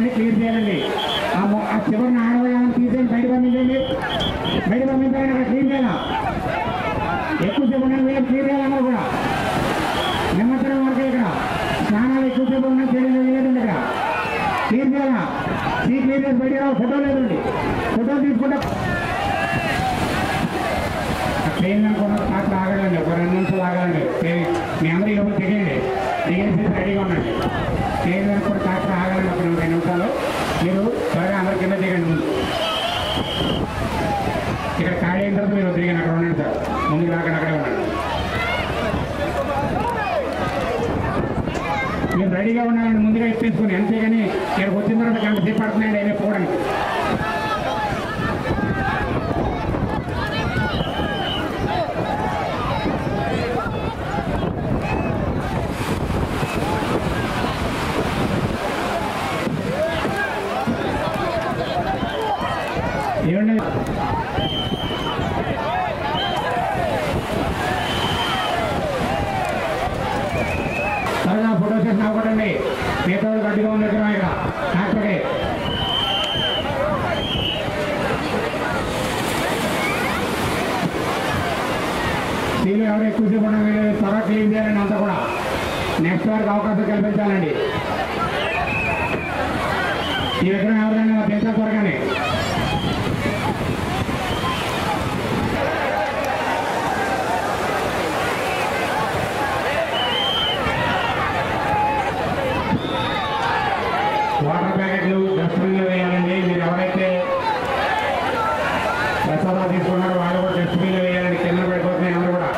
అన్ని క్లియర్ చేయాలండి. ఆ చివరిని ఆడవాళ్ళని తీసేసి బయట పంపించండి. బయట పంపించాలని అక్కడ క్లీన్ చేయాలా. ఎక్కువసేపు ఉన్న వీళ్ళకి క్లియర్ చేయాలన్నారు కూడా. నిమ్మత్రం వరకు ఇక్కడ స్నానాలు ఎక్కువసేపు ఉన్న చేయడం లేదండి. ఇక్కడ క్లియర్ చేయాలా. సీ క్లియర్ చేసి బయట ఫోటో లేదండి. ఫోటో తీసుకుంటే ట్రైన్ అనుకున్న కాస్త ఆగలండి. ఒక 2 నిమిషాలు ఆగలండి. మీ అందరూ లోపల దిగండి. దిగేసి రెడీగా ఉండండి. ట్రైన్ అనుకున్న కాస్త ఆగలండి. ఒక 2 నిమిషాలు మీరు త్వరగా అందరి కింద దిగండి. ముందు ఇక్కడ ఖాళీ అయిన తర్వాత మీరు దిగండి. అక్కడ ఉండండి సార్. ముందుకు రాకండి, అక్కడే ఉండండి. మీరు రెడీగా ఉండాలండి. ముందుగా ఇప్పేసుకుని అంతేగాని ఇక్కడికి వచ్చిన తర్వాత గంట సేపు పడుతున్నాయండి అయినా పోవడానికి. ఏమండి త్వరగా ఫోటో సెషన్ అవ్వకండి. మిగతా వాళ్ళు గట్టిగా ఉన్న దగ్గర ఇక్కడ డాక్టర్కి సీలు ఎవరు ఎక్కువసేపు ఉన్న త్వరగా క్లీన్ చేయాలండి. అంతా కూడా నెక్స్ట్ వారికి అవకాశం కల్పించాలండి. ఈ విగ్రహం ఎవరికైనా పెంచాలి త్వరగానే. వాటర్ ప్యాకెట్లు డస్ట్బిన్లో వేయాలండి. మీరు ఎవరైతే ప్రసాదాలు తీసుకున్నారో వాళ్ళు కూడా డస్ట్బిన్లో వేయాలండి. కింద పడిపోతున్నాయి అందరూ కూడా.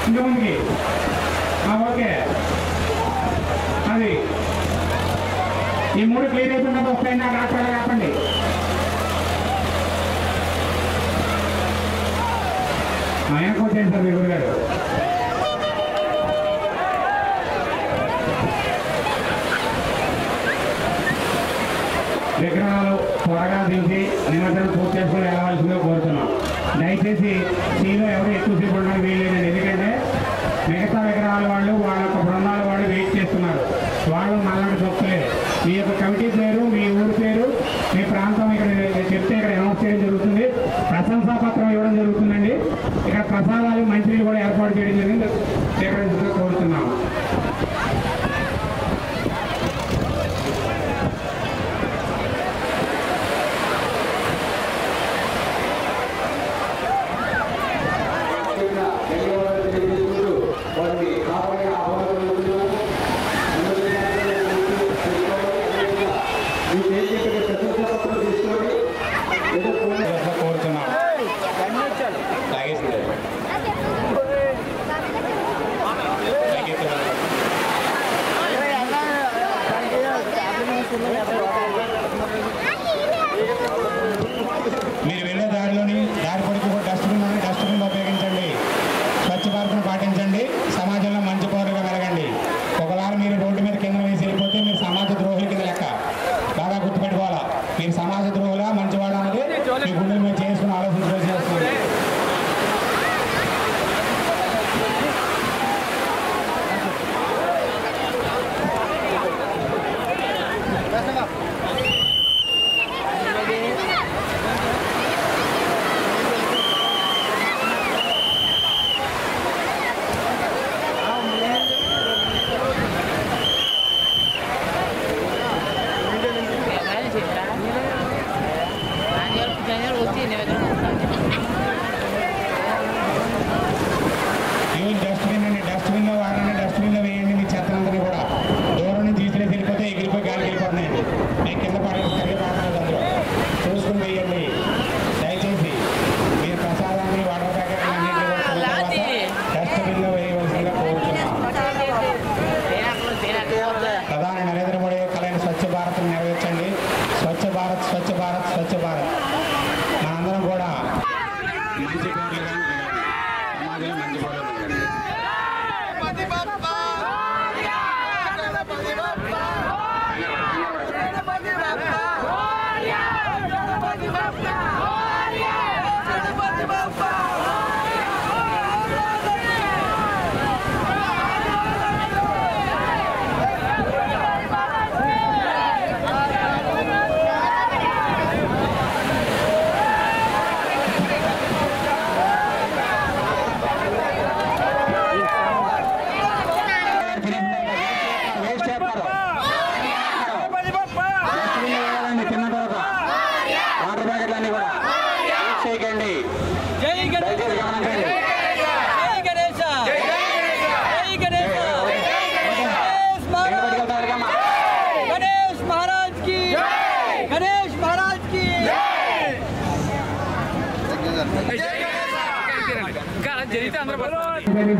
ఇంకా ముందుకి ఓకే. అది ఈ 3 క్లియర్ అయిపోయినప్పుడు వస్తాయండి. ఆ డాక్టర్ కాపండి. వెనక్కి వచ్చేయండి సార్. మీ గురుగారు విగ్రహాలు త్వరగా దించి నిమజ్జనం పూర్తి చేసుకుని వెళ్ళవలసిందిగా కోరుతున్నాం. దయచేసి సీలో ఎవరు ఎక్కువసేపు ఉండడానికి వీల్లేదండి. ఎందుకంటే మిగతా విగ్రహాల వాళ్ళు వాళ్ళ యొక్క బృందాల వాళ్ళు వెయిట్ చేస్తున్నారు. వాళ్ళు మళ్ళీ చెప్తలేదు. మీ యొక్క కమిటీ పేరు, మీ ఊరి పేరు, మీ ప్రాంతం ఇక్కడ చెప్తే ఇక్కడ అనౌన్స్ చేయడం జరుగుతుంది. ప్రశంసా పత్రం ఇవ్వడం జరుగుతుందండి. ఇక్కడ ప్రసాదాలు మంత్రులు కూడా ఏర్పాటు చేయడం జరిగింది. స్వీకరించగా కోరుతున్నాము. కోరుతున్నాం.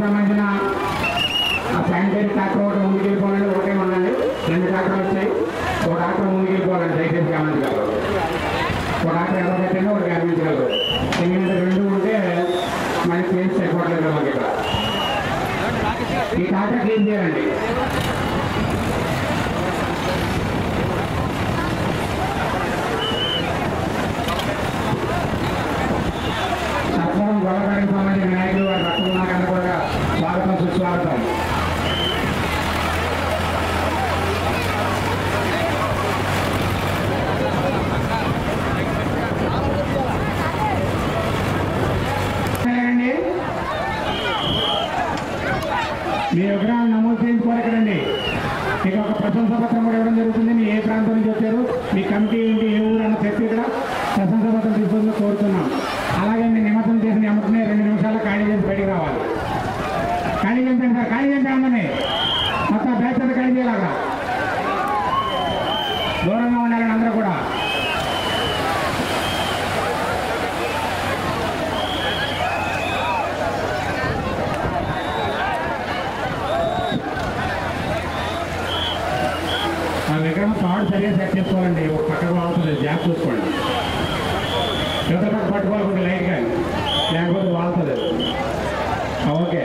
సంబంధించిన శానిటరీ ట్రాక్టర్ ఒకటి ముందుకు వెళ్ళిపోవాలండి, ఒకటే ఉండండి. 2 ట్రాక్టర్లు వచ్చాయి, ఒక ట్రాక్టర్ ముందుకు వెళ్ళిపోవాలండి. దయచేసి గమనించగలరు. ఒక ట్రాక్టర్ ఎంత పెట్టినా ఒకటి గమనించగలరు. ఎందుకంటే 2 ఉంటే మనకి ప్లేస్ సరిపోవట్లేదు. మాకు ఇక్కడ ఈ ట్రాక్టర్ క్లీన్ చేయాలండి. సత్వరం గొడవడానికి సంబంధించిన నాయకులు వారి రక్తం నాకన్నా కూడా స్వాగతం, సుస్వాగతం. మీ విగ్రహాలు నమోదు చేయించుకోవాలండి. మీకు ఒక ప్రశంసా పత్రం కూడా ఇవ్వడం జరుగుతుంది. మీ ఏ ప్రాంతం నుంచి వచ్చారు, మీ కమిటీ ఏంటి, ఏ ఊరు అన్న చెప్పి ఇక్కడ ప్రశంసా పత్రం తీసుకొని కోరుతున్నాం. అలాగే మీ నిమజ్జనం చేసిన వెంటనే 2 నిమిషాలు ఖాళీ చేసి బయటికి రావాలి. ఖాళీ చేయండి సార్, ఖాళీ చేయండి అందరినీ. మొత్తం బ్యాచ్ అంతా ఖాళీ చేయాలగా. దూరంగా ఉండాలని అందరూ కూడా. ఆ విగ్రహం తాడు సరిగ్గా సెట్ చేసుకోవాలండి. ఒక పక్కకు వాళ్తుంది, జాబ్ చూసుకోండి. యువత పక్క పట్టుకోవాలి లైట్గా, లేకపోతే వాళ్తుంది. ఓకే,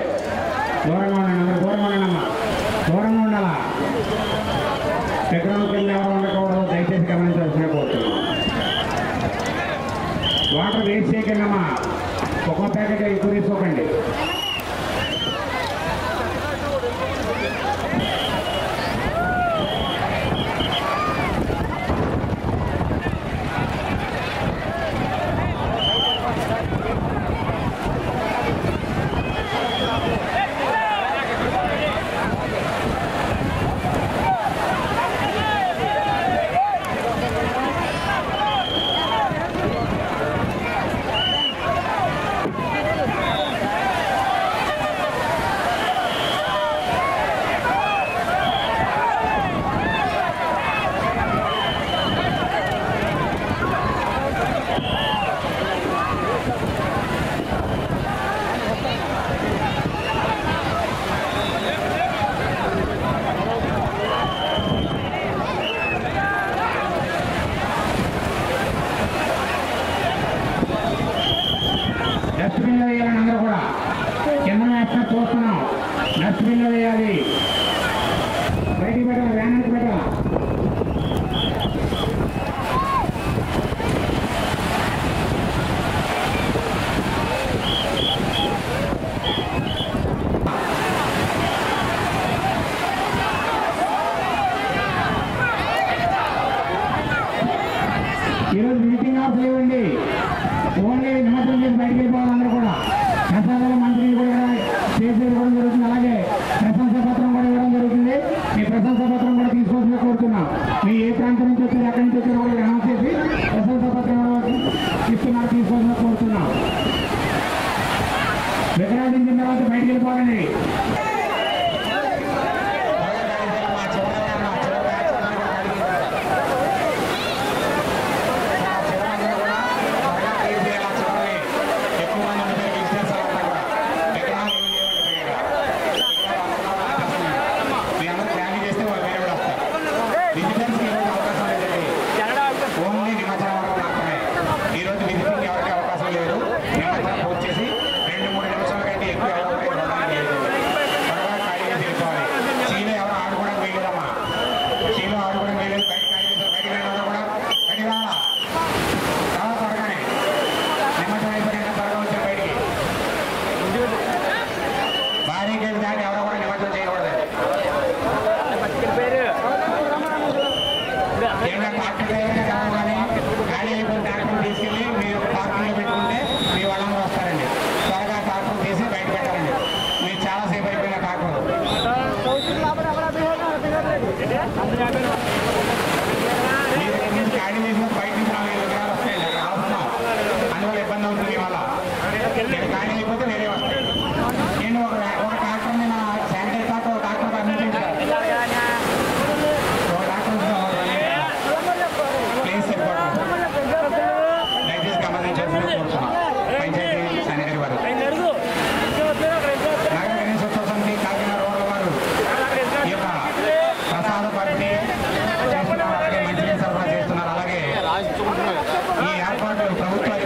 దూరంగా ఉండండి అందరూ, దూరంగా ఉండండి. దూరంగా ఉండాలా. విగ్రహం కింద ఎవరు ఉండకూడదు, దయచేసి గమనించాల్సిన కోరుతున్నాం. వాటర్ వేస్ట్ చేయకండి అమ్మా. ఒక్కో ప్యాకెట్ ఎక్కువ తీసుకోకండి. డస్ట్బిన్లో వేయాలని అందరూ కూడా. కింద వేస్తా చూస్తున్నాం. డస్ట్బిన్లో వేయాలి. బయటికి పెట్టాలి, వ్యాన్కి పెట్టాలి. ఈరోజు మీటింగ్ ఆఫ్ లేవండి. ఓన్లీ నిమజ్జనం చేసి బయటికి వెళ్ళిపోవాలి అందరూ కూడా. ప్రసాదాల మంత్రిని కూడా చేసి ఇవ్వడం జరుగుతుంది. అలాగే ప్రశంసా పత్రం కూడా ఇవ్వడం జరుగుతుంది. మీ ప్రశంసా పత్రం కూడా తీసుకోవాల్సిన కోరుతున్నాం. మీ ఏ ప్రాంతం నుంచి వచ్చారు, ఎక్కడి నుంచి వచ్చారు కూడా అనౌన్స్ చేసి ప్రశంసా పత్రం ఇస్తున్నారు, తీసుకోవాల్సిన కోరుతున్నాం. విగ్రహించిన తర్వాత బయటికి వెళ్ళిపోవాలండి. తీసుకెళ్ళి మీరు పార్కింగ్లో పెట్టుకుంటే మీ వాళ్ళందరూ వస్తారండి. త్వరగా ట్రాక్టర్ తీసి బయట పెట్టారండి. మీరు చాలాసేపు అయిపోయిన ట్రాక్టర్ ఖాళీ చేసిన బయట నుంచి 4 విగ్రహాలు వస్తాయండి. అక్కడ ఆపుతున్నాం, అందువల్ల ఇబ్బంది అవుతుంది. వాళ్ళ ఖాళీ అయిపోతే వేరే వస్తాయి. నేను ఒక ట్రాక్టర్ నేను శానిటరీ ట్రాక్టర్ ట్రాక్టర్ అందించాను. ఒక ట్రాక్టర్ ప్లేస్ సరిపోతుంది. దయచేసి గమనించాల్సిన కోరుతున్నాం పంచాయతీ శానిటరీ వారు. రూపాయలు